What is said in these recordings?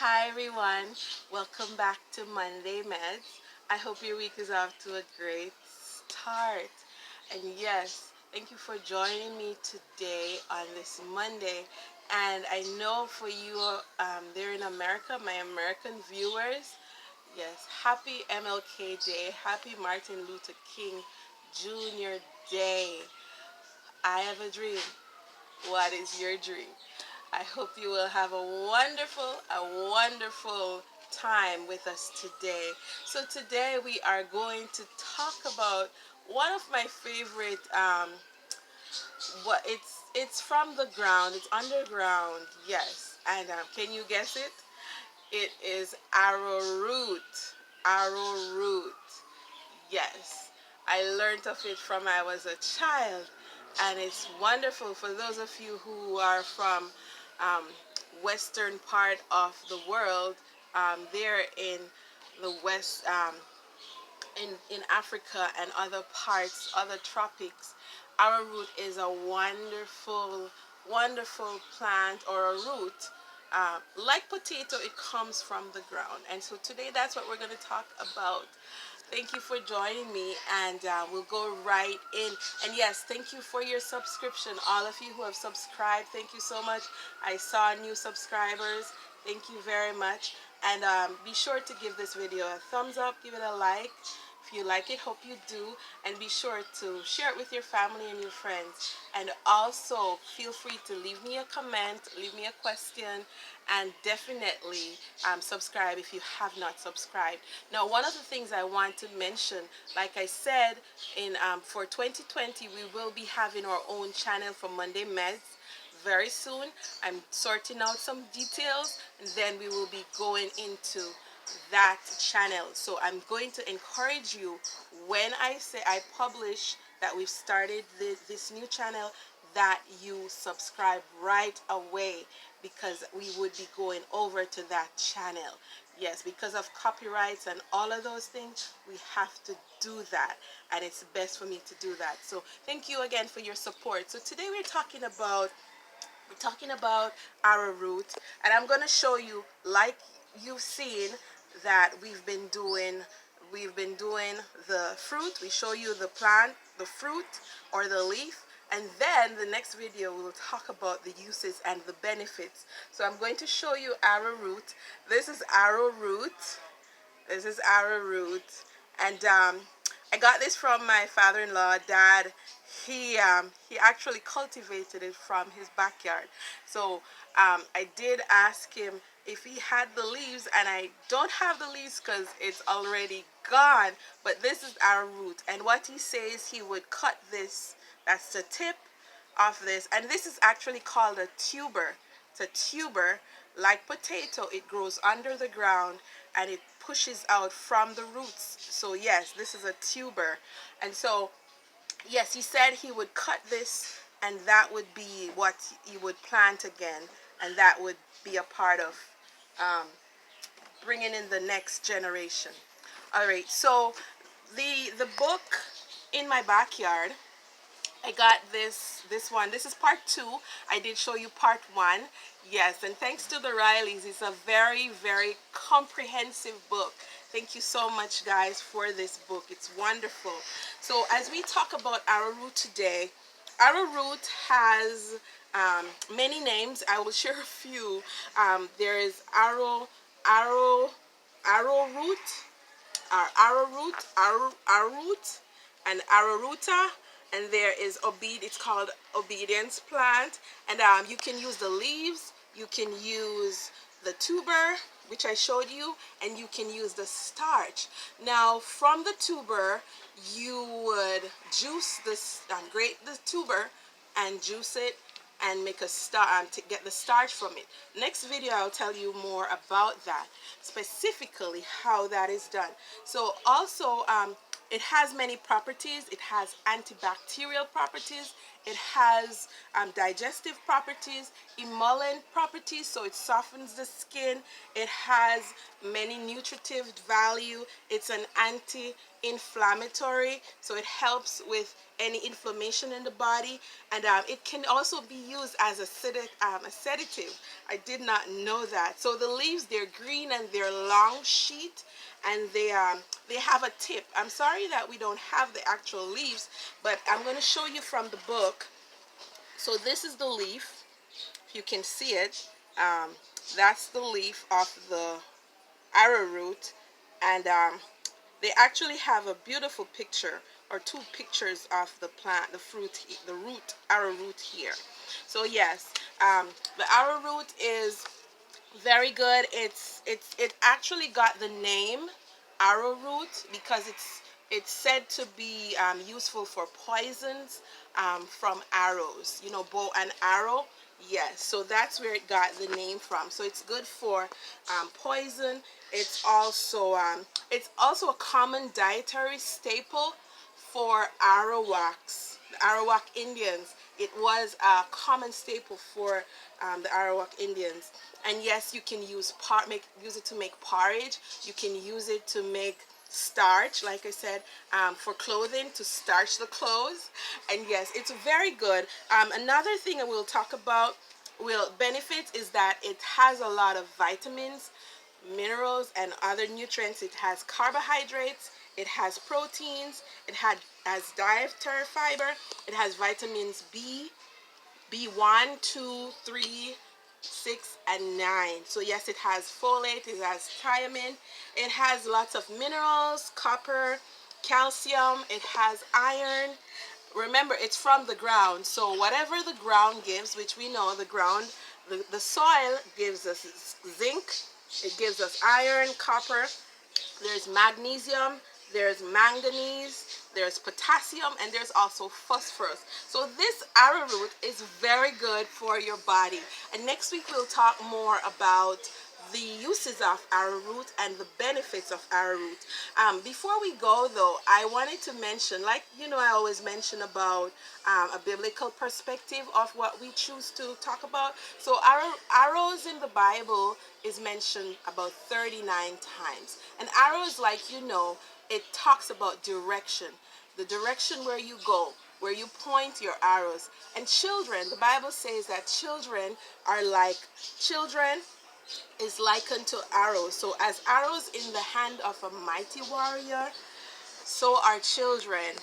Hi everyone, welcome back to Monday Medz. I hope your week is off to a great start. And yes, thank you for joining me today on this Monday. And I know for you there in America, my American viewers, yes, happy MLK Day, happy Martin Luther King Jr. Day. I have a dream. What is your dream? I hope you will have a wonderful time with us today. So today we are going to talk about one of my favorite it's from the ground, it's underground, yes. And can you guess it? It is arrowroot. Arrowroot. Yes. I learned of it from I was a child, and it's wonderful for those of you who are from um, western part of the world. There in the west, in Africa and other parts, other tropics, arrowroot is a wonderful plant or a root. Like potato, it comes from the ground, and so today that's what we're going to talk about. Thank you for joining me, and we'll go right in. And yes, thank you for your subscription. All of you who have subscribed, thank you so much. I saw new subscribers. Thank you very much. And be sure to give this video a thumbs up, give it a like. If you like it, hope you do. And be sure to share it with your family and your friends. And also, feel free to leave me a comment, leave me a question, and definitely subscribe if you have not subscribed. Now, one of the things I want to mention, like I said, for 2020, we will be having our own channel for Monday Medz very soon. I'm sorting out some details, and then we will be going into that channel. So I'm going to encourage you, when I say I publish that we've started this new channel, that you subscribe right away, because we would be going over to that channel. Yes, because of copyrights and all of those things, we have to do that, and it's best for me to do that. So thank you again for your support. So today we're talking about arrowroot, and I'm going to show you, like you've seen, that we've been doing the fruit. We show you the plant, the fruit or the leaf, and then the next video we will talk about the uses and the benefits. So I'm going to show you arrowroot. This is arrowroot. This is arrowroot, and I got this from my father-in-law, Dad. He actually cultivated it from his backyard. So I did ask him if he had the leaves, and I don't have the leaves because it's already gone. But this is arrowroot, and what he says, he would cut this. That's the tip of this, and this is actually called a tuber. It's a tuber. Like potato, it grows under the ground and it pushes out from the roots. So yes, this is a tuber. And so yes, he said he would cut this, and that would be what he would plant again, and that would be a part of bringing in the next generation. All right, so the book in my backyard, I got this one. This is part 2. I did show you part 1. Yes, and thanks to the Rileys, it's a very comprehensive book. Thank you so much, guys, for this book. It's wonderful. So as we talk about arrowroot today, arrowroot has many names. I will share a few. There is arrowroot, arrowroot, and arrowroota. And there is it's called obedience plant, and you can use the leaves, you can use the tuber, which I showed you, and you can use the starch. Now from the tuber, you would juice this, grate the tuber and juice it and make a to get the starch from it. Next video I'll tell you more about that, specifically how that is done. So also it has many properties. It has antibacterial properties. It has digestive properties, emollient properties, so it softens the skin. It has many nutritive value. It's an anti-inflammatory, so it helps with any inflammation in the body, and it can also be used as a sedative. I did not know that. So the leaves, they're green and they're long sheet, and they have a tip. I'm sorry that we don't have the actual leaves, but I'm going to show you from the book. So this is the leaf. If you can see it, that's the leaf of the arrowroot, and they actually have a beautiful picture or two pictures of the plant, the fruit, the root, arrowroot here. So yes, the arrowroot is very good. It actually got the name arrowroot because it's said to be useful for poisons from arrows. You know, bow and arrow. Yes, so that's where it got the name from. So it's good for poison. It's also a common dietary staple for Arawaks, the Arawak Indians. It was a common staple for the Arawak Indians. And yes, you can use it to make porridge. You can use it to make starch, like I said, for clothing, to starch the clothes. And yes, it's very good. Another thing that we'll talk about, benefits, is that it has a lot of vitamins, minerals, and other nutrients. It has carbohydrates, it has proteins, has dietary fiber, it has vitamins B1, 2, 3, 6, and 9. So yes, it has folate, it has thiamine, it has lots of minerals, copper, calcium, it has iron. Remember, it's from the ground, so whatever the ground gives, which we know the ground, the soil gives us zinc, it gives us iron, copper, there's magnesium, there's manganese, there's potassium, and there's also phosphorus. So this arrowroot is very good for your body. And next week we'll talk more about the uses of arrowroot and the benefits of arrowroot. Before we go though, I wanted to mention, like you know I always mention about a biblical perspective of what we choose to talk about. So arrows in the Bible is mentioned about 39 times. And arrows, like you know, it talks about direction. The direction where you go, where you point your arrows. And children, the Bible says that children is likened to arrows. So as arrows in the hand of a mighty warrior, so are children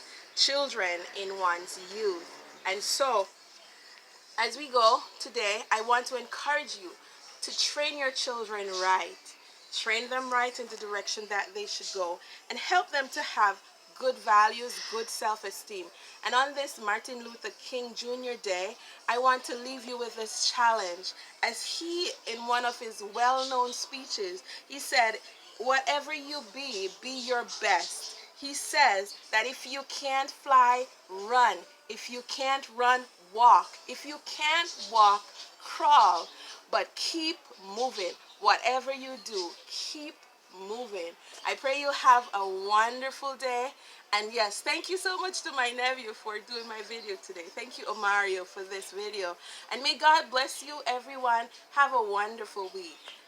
in one's youth. And so as we go today, I want to encourage you to train your children right. Train them right in the direction that they should go, and help them to have good values, good self-esteem. And on this Martin Luther King Jr. Day, I want to leave you with this challenge. As he, in one of his well-known speeches, he said, whatever you be your best. He says that if you can't fly, run. If you can't run, walk. If you can't walk, crawl. But keep moving. Whatever you do, keep moving. I pray you have a wonderful day. And yes, thank you so much to my nephew for doing my video today. Thank you, Omario, for this video. And may God bless you, everyone. Have a wonderful week.